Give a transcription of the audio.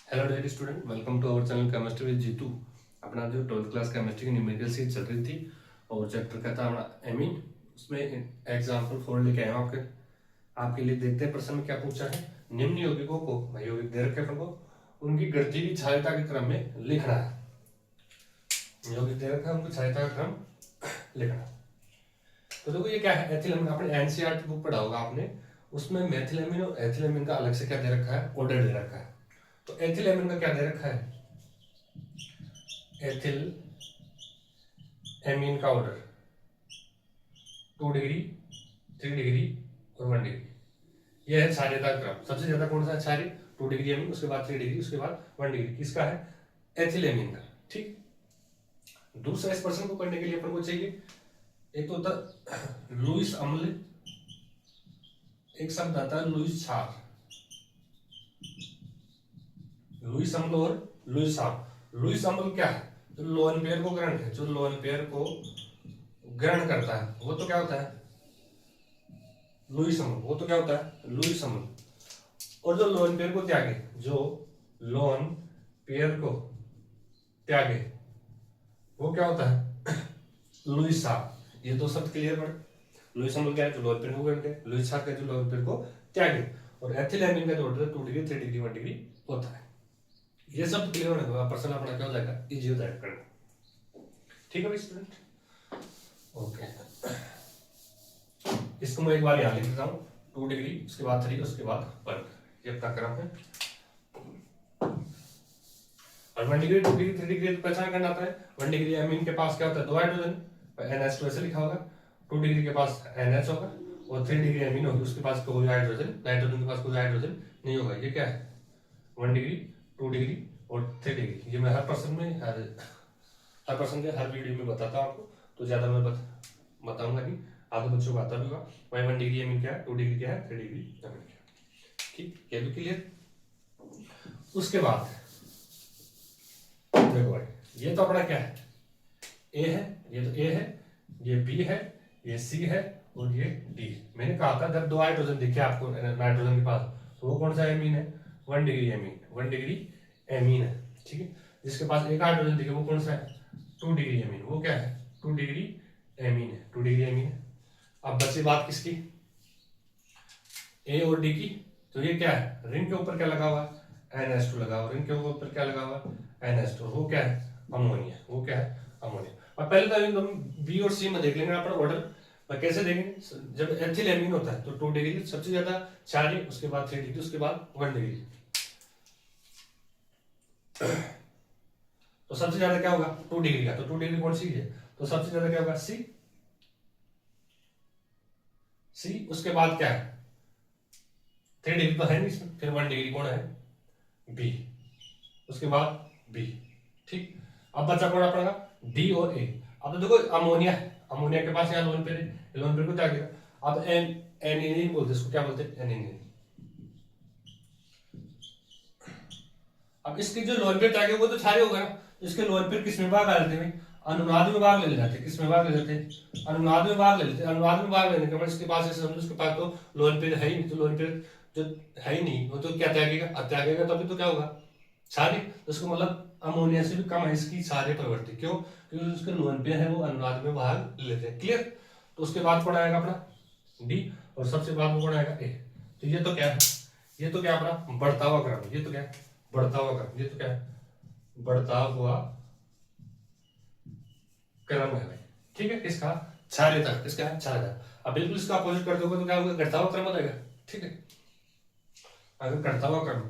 Hello dear student, welcome to our channel chemistry with Jitu. अपना जो 12th class chemistry की numerical series चल रही थी और चैप्टर का था अपना एमीन। उसमें एग्जांपल 4 लेके आए हैं आपके लिए। देखते हैं प्रश्न में क्या पूछा है। निम्न यौगिकों को, यौगिक दे रखे अपन को, उनकी गणितीय क्षारीयता के क्रम में लिखना है। यौगिक दे रखा है, उनकी क्षारीयता का क्रम लिखना। तो देखो ये क्या है, एथिलेमिन। आपने एनसीईआरटी बुक पढ़ा होगा आपने, उसमें मेथिलेमिन और एथिलेमिन का अलग से क्या दे रखा है, ऑर्डर दे रखा है। तो एथिलेमिन का क्या दे रखा है, एथिल एमीन का ऑर्डर 2 डिग्री, 3 डिग्री और 1 डिग्री। यह है क्षारीयता क्रम। सबसे ज्यादा कौन सा क्षारीय, 2 डिग्री एमीन, उसके बाद 3 डिग्री, उसके बाद 1 डिग्री। किसका है, एथिलेमिन का। ठीक। दूसरा इस प्रश्न को करने के लिए अपन को चाहिए, एक तो होता लुईस अम्ल, एक शब्द आता है लुईस क्षार। लुईस अम्ल और लुईस क्षार। लुईस अम्ल क्या है, जो लोन पेयर को ग्रहण है, जो लोन पेयर को ग्रहण करता है वो तो क्या होता है, लुईस अम्ल। वो तो क्या होता है, लुईस अम्ल। और जो लोन पेयर को त्यागे, जो लोन पेयर को त्यागे, वो क्या होता है, लुईस क्षार। ये दो शब्द क्लियर पड़े। लुईस अम्ल क्या है, जो लोन पेयर को ग्रहण करे। लुईस क्षार क्या है, जो लोन पेयर को त्यागे। और एथिलेमिन का जो ऑर्डर 2 डिग्री, 3 डिग्री, 1 डिग्री होता है। ये सब क्लियर होने के बाद पर्सन अपना क्या हो जाएगा, इजी हो जाएगा करना। ठीक है भाई स्टूडेंट, ओके। इसको मैं एक बार यहाँ लिख देता हूँ, 2 डिग्री, उसके बाद 3, उसके बाद 1। ये अपना क्रम है। और 1 डिग्री, 2 डिग्री, 3 डिग्री तो पहचान करना आता है। 1 डिग्री एमीन के पास क्या होता है, 2 हाइड्रोजन, NH2 ऐसे लिखा होगा। 2 डिग्री के पास NH होगा और 3 डिग्री एमीन होगी, उसके पास कोई हाइड्रोजन, नाइट्रोजन के पास कोई हाइड्रोजन नहीं होगा। ये क्या है, 1 डिग्री, 2 डिग्री और 3 डिग्री। ये मैं हर पर्सन में, हर पर्सन के हर वीडियो में बताता हूँ आपको, तो ज्यादा मैं बताऊंगा नहीं, आधे बच्चों को आता भी होगा भाई। 1 डिग्री एमीन क्या है, 2 डिग्री क्या है, 3 डिग्री एमीन क्या है। ठीक, ये भी क्लियर। उसके बाद देखो भाई, ये तो अपना क्या है, ए है, ये तो ए है, ये बी है, ये सी है और ये डी। मैंने कहा था जब 2 हाइड्रोजन दिखे आपको नाइट्रोजन के पास, तो वो कौन सा एमीन है, 1 डिग्री एमीन। 1 डिग्री एमीन है। ठीक है। जिसके पास एक हाइड्रोजन दिखे वो कौन सा है, 2 डिग्री एमीन। वो क्या है, 2 डिग्री एमीन है। 2 डिग्री एमीन है। अब बची बात किसकी, ए और डी की। तो ये क्या है, रिंग के ऊपर क्या लगा हुआ है, NH2 लगा हुआ। रिंग के ऊपर क्या लगा हुआ है, NH2। वो क्या है, अमोनिया। वो क्या है, अमोनिया। और पहले तो बी और सी में देख लेंगे अपना ऑर्डर। कैसे देखेंगे, जब एथिल एमीन होता है तो 2 डिग्री सबसे ज्यादा क्षारीय, उसके बाद 3 डिग्री, उसके बाद 1 डिग्री। तो सबसे ज्यादा क्या होगा, 2 डिग्री का। तो 2 डिग्री कौन सी है, तो सबसे ज्यादा क्या होगा, सी। उसके बाद क्या है, 3 डिग्री तो है नहीं इसमें, फिर 1 डिग्री कौन है, बी। उसके बाद बी। ठीक। अब बचा कौन अपना, डी और ए। अब तो देखो अमोनिया, अमोनिया के पास यहाँ लोन पेयर है, लोन पेयर को क्या किया। अब एनिलीन बोलते, इसको क्या बोलते हैं, एनिलीन। अब इसके जो लोन पेयर त्यागे वो तो क्षारीय होगा ना। इसके लोन पेयर किस में भाग आ जाते हैं, अनुनाद में भाग ले जाते हैं। किस में भाग ले जाते हैं, अनुनाद में भाग ले लेते हैं। अनुनाद में भाग लेने के बाद इसके पास ऐसे समझो, इसके पास तो लोन पेयर है ही नहीं। तो लोन पेयर जो है ही नहीं, वो तो क्या त्यागेगा, त्यागेगा तभी तो क्या होगा, क्षारीय। तो इसको मतलब अमोनिया से भी कम है इसकी क्षारीय प्रवृत्ति। क्यों, क्योंकि उसके लोन पेयर है वो अनुनाद में भाग लेते हैं। क्लियर। तो उसके बाद कौन आएगा अपना, डी। और सबसे बाद में कौन आएगा, ए। तो ये तो क्या है, ये तो क्या अपना बढ़ता हुआ क्रम। ये तो क्या है, बढ़ता हुआ क्रम। ये तो क्या है, बढ़ता हुआ क्रम है भाई। ठीक है। किसका, क्षारीयता। किसका है, क्षारीयता। अब बिल्कुल इसका अपोजिट कर दोगे तो क्या होगा, घटता हुआ क्रम हो जाएगा। ठीक है। अगर घटता हुआ क्रम